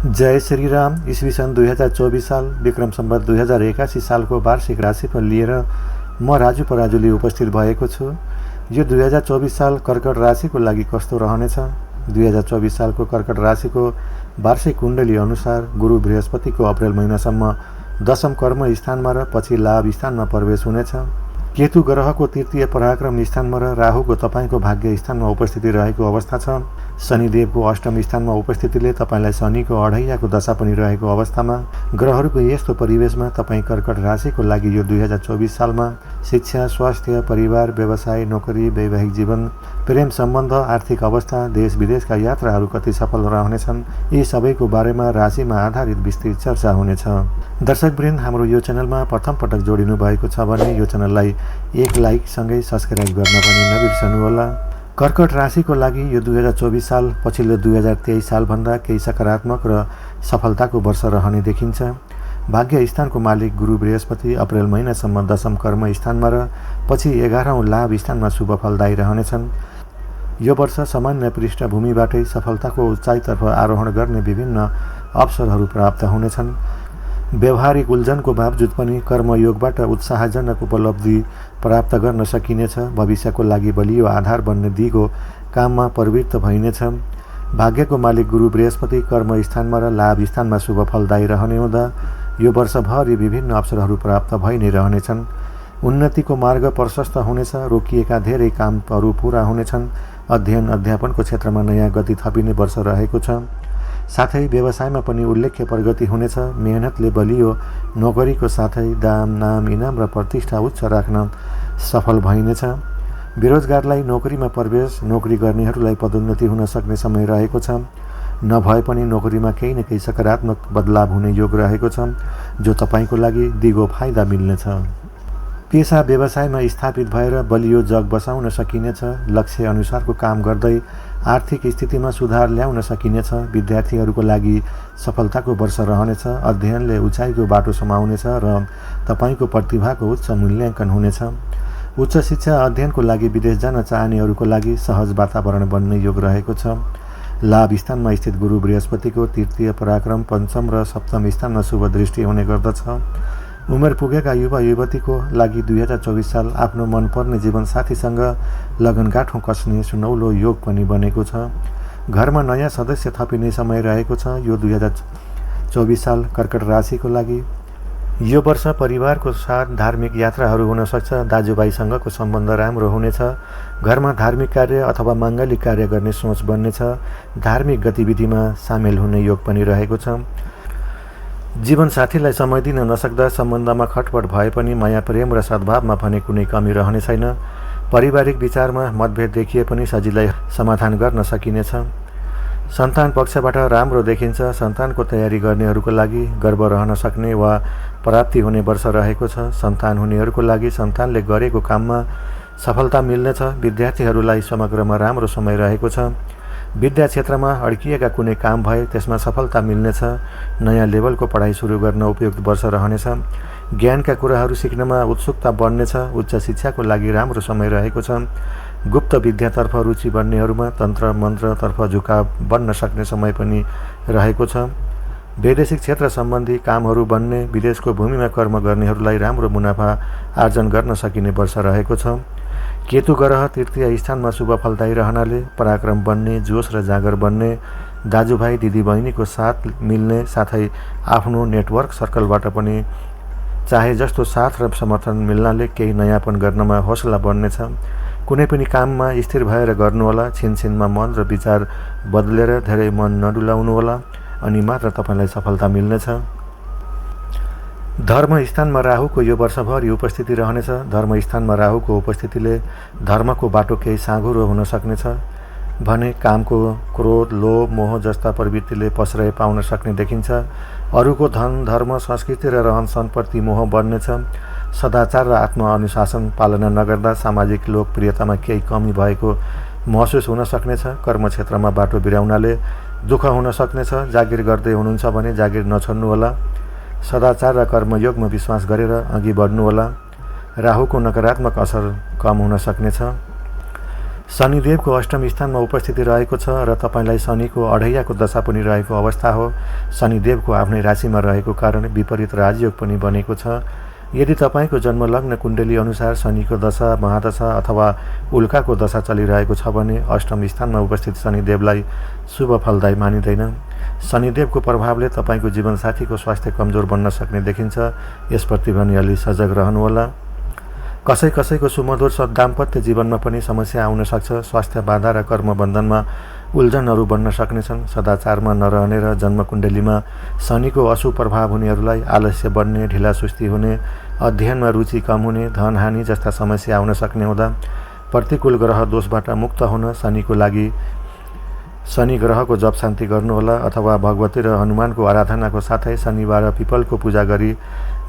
जय श्री राम। ईस्वी सन् 2024 साल विक्रम सम्वत 2081 सालको वार्षिक राशिफल लिएर म राजु पराजुली उपस्थित भएको छु। यो 2024 साल कर्कट राशिको लागि कस्तो रहनेछ? 2024 सालको कर्कट राशिको वार्षिक कुण्डली अनुसार गुरु बृहस्पतिको अप्रेल महिनासम्म दशम कर्म स्थानमा र पछि लाभ स्थानमा प्रवेश हुनेछ। केतु ग्रहको तृतीय पराक्रम स्थानमा र राहुको तपाईको भाग्य स्थानमा उपस्थिति रहेको अवस्था छ। शनिदेवको अष्टम स्थानमा उपस्थितिले तपाईलाई शनिको अढैयाको दशा पनि रहेको अवस्थामा ग्रहहरूको यस्तो परिवेशमा तपाईँ कर्कट राशिको लागि यो 2024 सालमा शिक्षा, स्वास्थ्य, परिवार, व्यवसाय, नोकरी, वैवाहिक जीवन, प्रेम सम्बन्ध, आर्थिक अवस्था, देश विदेशका यात्राहरू कति सफल रहनेछन्, यी सबैको बारेमा राशिमा आधारित विस्तृत चर्चा हुनेछ। दर्शकवृन्द, हाम्रो यो च्यानलमा प्रथम पटक जोडिनु भएको छ भने यो च्यानललाई एक लाइक सँगै सब्स्क्राइब गर्न पनि नबिर्सनुहोला। कर्कट राशिको लागि यो 2024 साल पछिल्लो 2023 सालभन्दा केही सकारात्मक र सफलताको वर्ष रहने देखिन्छ। भाग्य स्थानको मालिक गुरु बृहस्पति अप्रेल महिनासम्म दशम कर्म स्थानमा र पछि 11औं लाभ स्थानमा शुभ फलदायी रहनेछन्। यो वर्ष सामान्य पृष्ठभूमिबाटै सफलताको उचाइतर्फ आरोहण गर्ने विभिन्न अवसरहरू प्राप्त हुनेछन्। व्यवहारिक उल्झनको बावजुद पनि कर्मयोगबाट उत्साहजनक उपलब्धि प्राप्त गर्न सकिनेछ। भविष्यको लागि बलियो आधार बन्ने दिगो काममा प्रवृत्त भइनेछ। भाग्यको मालिक गुरु बृहस्पति कर्म स्थानमा र लाभ स्थानमा शुभ फलदायी रहने हुँदा यो वर्षभरि विभिन्न अवसरहरू प्राप्त भइ नै रहनेछन्। उन्नतिको मार्ग प्रशस्त हुनेछ। रोकिएका धेरै कामहरू पूरा हुनेछन्। अध्ययन अध्यापनको क्षेत्रमा नयाँ गति थपिने वर्ष रहेको छ। साथै व्यवसायमा पनि उल्लेख्य प्रगति हुनेछ। मेहनतले बलियो नोकरीको साथै दाम, नाम, इनाम र प्रतिष्ठा उच्च राख्न सफल भइनेछ। बेरोजगारलाई नोकरीमा प्रवेश, नोकरी गर्नेहरूलाई पदोन्नति हुन सक्ने समय रहेको छ। नभए पनि नोकरीमा केही न केही सकारात्मक बदलाव हुने योग रहेको छ, जो तपाईँको लागि दिगो फाइदा मिल्नेछ। पेसा व्यवसायमा स्थापित भएर बलियो जग बसाउन सकिनेछ। लक्ष्य अनुसारको काम गर्दै आर्थिक स्थितिमा सुधार ल्याउन सकिनेछ। विद्यार्थीहरूको लागि सफलताको वर्ष रहनेछ। अध्ययनले उचाइको बाटो समाउनेछ र तपाईँको प्रतिभाको उच्च मूल्याङ्कन हुनेछ। उच्च शिक्षा अध्ययनको लागि विदेश जान चाहनेहरूको लागि सहज वातावरण बन्ने योग रहेको छ। लाभ स्थानमा स्थित गुरु बृहस्पतिको तृतीय पराक्रम पञ्चम र सप्तम स्थानमा शुभ दृष्टि हुने गर्दछ। उमेर पुगेका युवा युवतीको लागि 2024 साल आफ्नो मनपर्ने जीवनसाथीसँग लगनगाँठो कस्ने सुनौलो योग पनि बनेको छ। घरमा नयाँ सदस्य थपिने समय रहेको छ। यो 2024 साल कर्कट राशिको लागि यो वर्ष परिवारको साथ धार्मिक यात्राहरू हुन सक्छ। दाजुभाइसँगको सम्बन्ध राम्रो हुनेछ। घरमा धार्मिक कार्य अथवा माङ्गलिक कार्य गर्ने सोच बन्नेछ। धार्मिक गतिविधिमा सामेल हुने योग पनि रहेको छ। जीवनसाथीलाई समय दिन नसक्दा सम्बन्धमा खटपट भए पनि माया प्रेम र सद्भावमा भने कुनै कमी रहने छैन। पारिवारिक विचारमा मतभेद देखिए पनि सजिलै समाधान गर्न सकिनेछ। सन्तान पक्षबाट राम्रो देखिन्छ। सन्तानको तयारी गर्नेहरूको लागि गर्व रहन सक्ने वा प्राप्ति हुने वर्ष रहेको छ। सन्तान हुनेहरूको लागि सन्तानले गरेको काममा सफलता मिल्नेछ। विद्यार्थीहरूलाई समग्रमा राम्रो समय रहेको छ। विद्या क्षेत्रमा अड्किएका कुनै काम भए त्यसमा सफलता मिल्नेछ। नयाँ लेभलको पढाइ सुरु गर्न उपयुक्त वर्ष रहनेछ। ज्ञानका कुराहरू सिक्नमा उत्सुकता बढ्नेछ। उच्च शिक्षाको लागि राम्रो समय रहेको छ। गुप्त विद्यातर्फ रुचि बढ्नेहरूमा तन्त्र मन्त्रतर्फ झुकाव बन्न सक्ने समय पनि रहेको छ। वैदेशिक क्षेत्र सम्बन्धी कामहरू बन्ने, विदेशको भूमिमा कर्म गर्नेहरूलाई राम्रो मुनाफा आर्जन गर्न सकिने वर्ष रहेको छ। केतु ग्रह तृतीय स्थानमा शुभ फलदायी रहनाले पराक्रम बन्ने, जोश र जाँगर बन्ने, दाजुभाइ दिदीबहिनीको साथ मिल्ने, साथै आफ्नो नेटवर्क सर्कलबाट पनि चाहे जस्तो साथ र समर्थन मिल्नाले केही नयाँपन गर्नमा हौसला बढ्नेछ। कुनै पनि काममा स्थिर भएर गर्नुहोला। छिनछिनमा मन र विचार बदलेर धेरै मन नडुलाउनुहोला, अनि मात्र तपाईँलाई सफलता मिल्नेछ। धर्म स्थानमा राहुको यो वर्षभरि उपस्थिति रहनेछ। धर्म स्थानमा राहुको उपस्थितिले धर्मको बाटो केही साँघुरो हुन सक्नेछ भने कामको क्रोध, लोभ, मोह जस्ता प्रवृत्तिले प्रश्रय पाउन सक्ने देखिन्छ। अरूको धन, धर्म, संस्कृति र रहनसहनप्रति मोह बढ्नेछ। सदाचार र आत्मअनुशासन पालना नगर्दा सामाजिक लोकप्रियतामा केही कमी भएको महसुस हुन सक्नेछ। कर्मक्षेत्रमा बाटो बिराउनाले दुःख हुन सक्नेछ। जागिर गर्दै हुनुहुन्छ भने जागिर नछोड्नुहोला। सदाचार र कर्मयोगमा विश्वास गरेर अघि बढ्नुहोला। राहुको नकारात्मक असर कम हुन सक्नेछ। शनिदेवको अष्टम स्थानमा उपस्थिति रहेको छ र तपाईँलाई शनिको अढैयाको दशा पनि रहेको अवस्था हो। शनिदेवको आफ्नै राशिमा रहेको कारण विपरीत राजयोग पनि बनेको छ। यदि तपाईँको जन्मलग्न कुण्डली अनुसार शनिको दशा, महादशा अथवा उल्काको दशा चलिरहेको छ भने अष्टम स्थानमा उपस्थित शनिदेवलाई शुभ फलदायी मानिँदैन। शनिदेवको प्रभावले तपाईँको जीवनसाथीको स्वास्थ्य कमजोर बन्न सक्ने देखिन्छ। यसप्रति पनि अलि सजग रहनुहोला। कसै कसैको सुमधुर दाम्पत्य जीवनमा पनि समस्या आउन सक्छ। स्वास्थ्य बाधा र कर्मबन्धनमा उल्झनहरू बन्न सक्नेछन्। सदाचारमा नरहने र जन्मकुण्डलीमा शनिको अशुभ प्रभाव हुनेहरूलाई आलस्य बढ्ने, ढिलासुस्ती हुने, अध्ययनमा रुचि कम हुने, धनहानि जस्ता समस्या आउन सक्ने हुँदा प्रतिकूल ग्रह दोषबाट मुक्त हुन शनि ग्रहको जप शान्ति गर्नुहोला अथवा भगवती र हनुमानको आराधनाको साथै शनिबार पिपलको पूजा गरी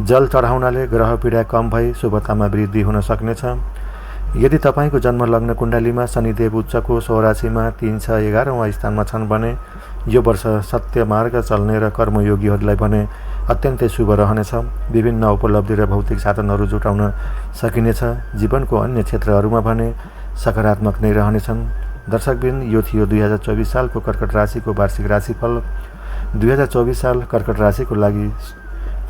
जल चढाउनाले ग्रह पीडा कम भई शुभतामा वृद्धि हुन सक्नेछ। यदि तपाईँको जन्मलग्न कुण्डलीमा शनिदेव उच्चको स्वराशिमा 3, 6, 11औं स्थानमा छन् भने यो वर्ष सत्य मार्ग चल्ने र कर्मयोगीहरूलाई भने अत्यन्तै शुभ रहनेछ। विभिन्न उपलब्धि र भौतिक साधनहरू जुटाउन सकिनेछ। जीवनको अन्य क्षेत्रहरूमा भने सकारात्मक नै रहनेछन्। दर्शकबिन, यो थियो 2024 सालको कर्कट राशिको वार्षिक राशिफल। 2024 साल कर्कट राशिको लागि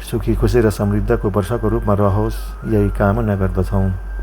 सुखी, खुसी र समृद्धको वर्षको रूपमा रहोस्, यही कामना गर्दछौँ।